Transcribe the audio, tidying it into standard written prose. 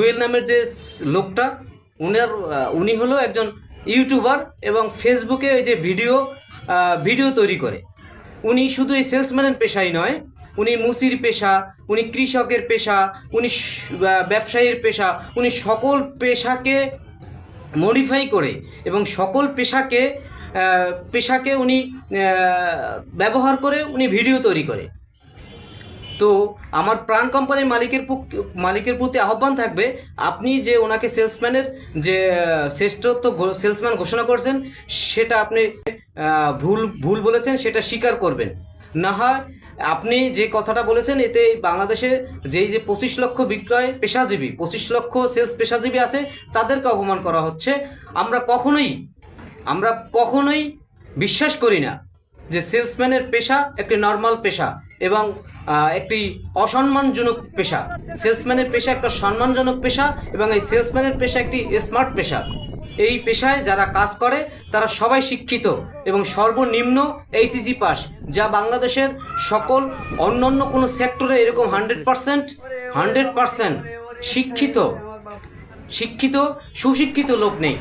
জুয়েল নামের যে লোকটা, উনি হলো একজন ইউটিউবার এবং ফেসবুকে ওই যে ভিডিও তৈরি করে। উনি শুধু এই সেলসম্যানের পেশাই নয়, উনি মুসির পেশা, উনি কৃষকের পেশা, উনি ব্যবসায়ীর পেশা, উনি সকল পেশাকে মডিফাই করে এবং সকল পেশাকে উনি ব্যবহার করে উনি ভিডিও তৈরি করে। তো আমার প্রাণ কোম্পানির মালিকের প্রতি আহ্বান থাকবে, আপনি যে ওনাকে সেলসম্যানের যে শ্রেষ্ঠত্ব সেলসম্যান ঘোষণা করছেন, সেটা আপনি ভুল বলেছেন, সেটা স্বীকার করবেন। না হয় আপনি যে কথাটা বলেছেন, এতে বাংলাদেশে যে 25 লক্ষ বিক্রয় পেশাজীবী, 25 লক্ষ সেলস পেশাজীবী আছে, তাদেরকে অপমান করা হচ্ছে। আমরা কখনোই বিশ্বাস করি না যে সেলসম্যানের পেশা একটি নর্মাল পেশা এবং একটি অসম্মানজনক পেশা। সেলসম্যানের পেশা একটা সম্মানজনক পেশা এবং এই সেলসম্যানের পেশা একটি স্মার্ট পেশা। এই পেশায় যারা কাজ করে তারা সবাই শিক্ষিত এবং সর্বনিম্ন এইচএসসি পাস, যা বাংলাদেশের সকল অন্যান্য কোনো সেক্টরে এরকম 100% শিক্ষিত সুশিক্ষিত লোক নেই।